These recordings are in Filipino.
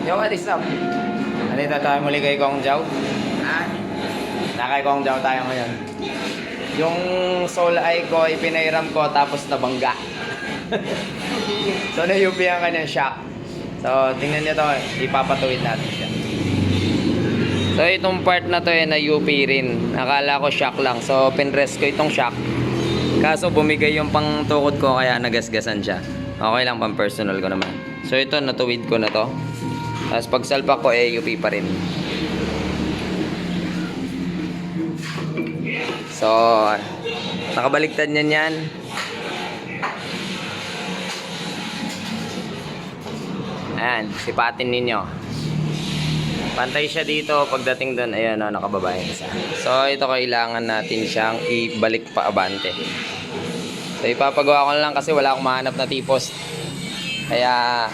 Yo, what is up? Nandito tayo muli kay Kong Jow. Kay Kong Jow tayo ngayon. Yung soul eye ko, ipinairam ko tapos nabangga. So, na-UP ang kanyang shock. So, tingnan nyo to. Ipapatuwid natin siya. So, itong part na to na-UP rin. Akala ko shock lang. So, pinrest ko itong shock. Kaso, bumigay yung pang tukod ko kaya nagasgasan siya. Okay lang, pang personal ko naman. So, ito, natuwid ko na to. Tapos, pag salpak ko, UP pa rin. So, nakabaliktad niyan yan. Ayan, sipatin ninyo. Pantay siya dito pagdating doon. Ayan o, nakababa yung isa. So, ito kailangan natin siyang ibalik pa abante. So, ipapagawa ko na lang kasi wala akong mahanap na tipos. Kaya,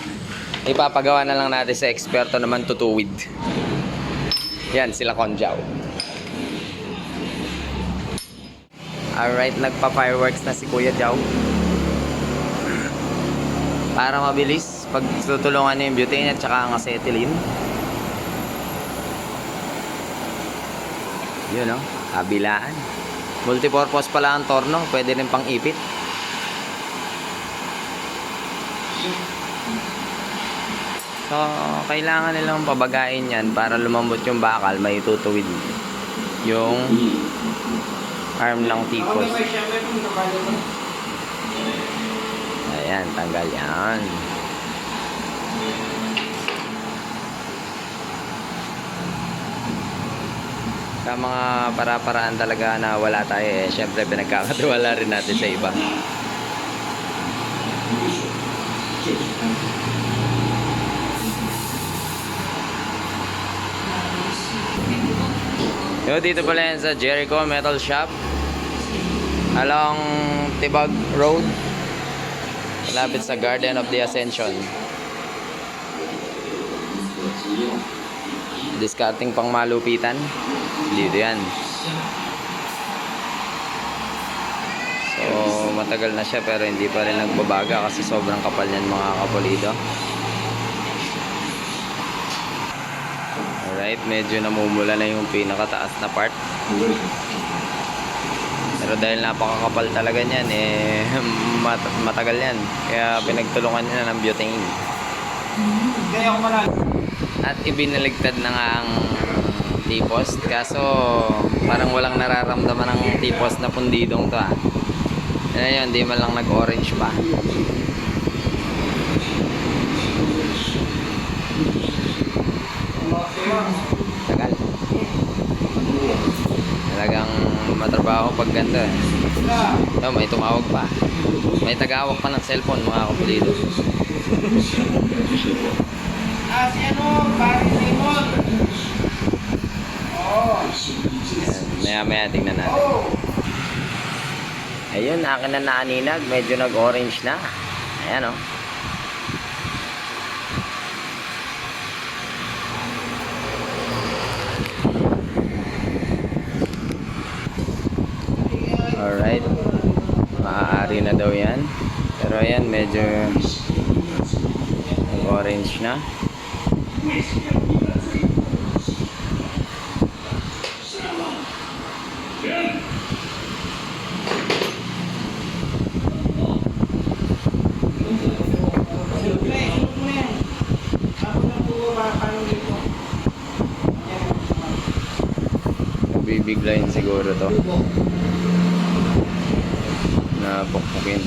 ipapagawa na lang natin sa eksperto naman tutuwid. Yan, sila Konjaw. Alright, nagpa-fireworks na si Kuya Jow. Para mabilis, pag tutulungan niya yung butane at saka ang acetylene. Yun o, kabilaan. Multipurpose pala ang torno, pwede rin pang ipit. So, kailangan nilang pabagain yan para lumambot yung bakal, may tutuwid yung arm ng tipos. Ayan, tanggal yan. Sa mga para-paraan talaga na wala tayo syempre pinagkakatiwala rin natin sa iba. Yo, dito pala yan sa Jericho Metal Shop along Tibag Road, malapit sa Garden of the Ascension. Discarding pang malupitan dito yan. So matagal na siya pero hindi pa rin nagbabaga kasi sobrang kapal niyan mga kapulido. Alright, medyo namumula na yung pinakataas na part. Pero dahil napakakapal talaga niyan, matagal yan. Kaya pinagtulungan niya ng butane. At ibinaligtad na nga ang tipos. Kaso parang walang nararamdaman ng tipos na pundidong to ah. Yan yun, di man lang nag-orange pa. Tagal. Talagang matrabaho pag ganito eh. So, may tumawag pa. May tagawak pa ng cellphone mga kapulido. Si ano, Paris Raymond. Maya tingnan natin. Ayun, akin na naaninag. Medyo nag-orange na. Ayan o. Alright, maaari na daw yan. Pero ayan, medyo orange na. Bibiglayin siguro to na pukpukin.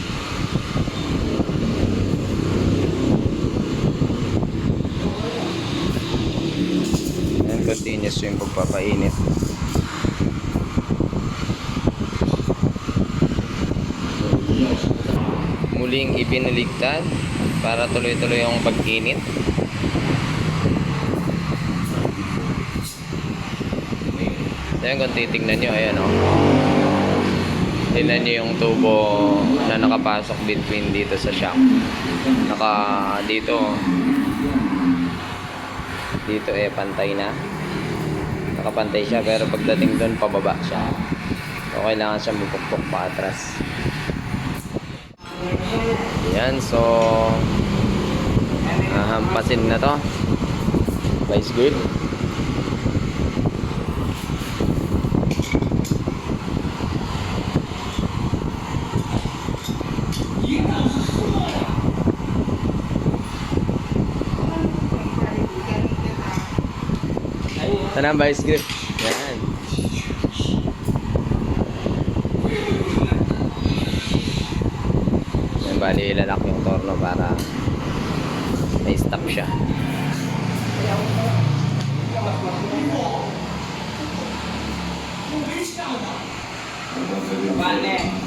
And continuous yung pagpapainit. Muling ipinaligtad para tuloy-tuloy yung pag-init. Ayan, kung titignan nyo, ayan o. Tignan nyo yung tubo na nakapasok between dito sa shock. Dito pantay na. Nakapantay siya pero pagdating doon pababa siya. So kailangan siya mapukpok pa atras. Yan, so hampasin na to. Vice grip. Ito na ang vice grip. Yan. Yan, bali ilalak yung torno para may stop siya.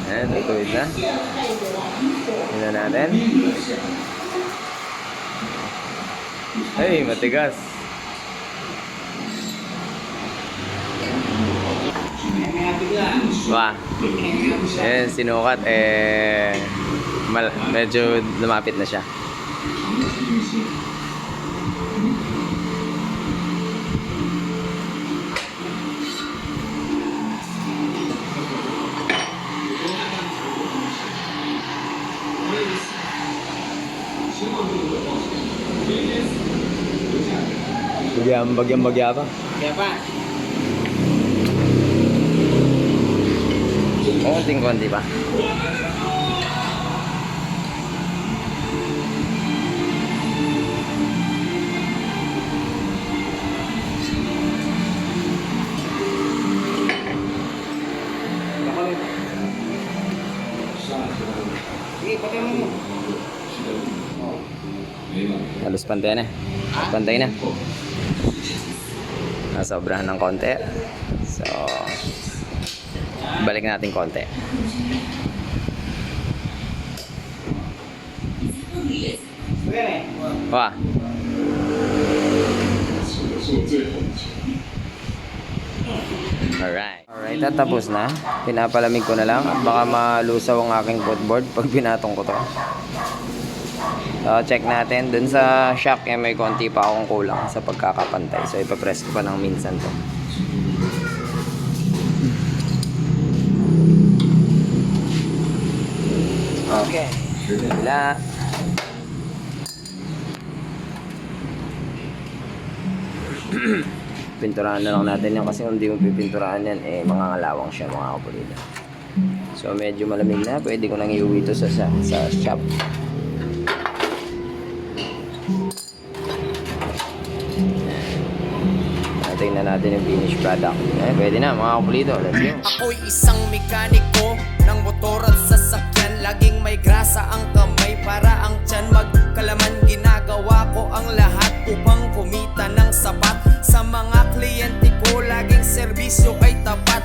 Ayan, tutuwid na. Tingnan natin. Ay, matigas. Wah. Ayan, sinukat. Medyo lumapit na siya. Bagyang-bagya pa. Kaya pa. Konting-konti pa. Sige, patay mo. Halos pantay na. Pantay na. Nasobrahan ng konti. So, balik natin konti. Wah. Alright, tapos na. Pinapalamig ko na lang at baka malusaw ang aking footboard pag binatong ko to. So, check natin. Dun sa shock, may konti pa akong kulang sa pagkakapantay. So, ipapress ko pa ng minsan to. Okay. Wala. Pinturahan na lang natin yan kasi kung hindi mo pipinturahan yan, mga ngalawang siya, mga kapulido. So, medyo malamig na. Pwede ko nang iuwi ito sa shop. Tingnan natin yung finished product. Pwede na mga kapulido. Let's go. Ako'y isang mekaniko ng motor at sasakyan. Laging may grasa ang kamay para ang tiyan magkalaman. Ginagawa ko ang lahat upang kumita ng sapat. Sa mga kliyente ko, laging serbisyo ay tapat.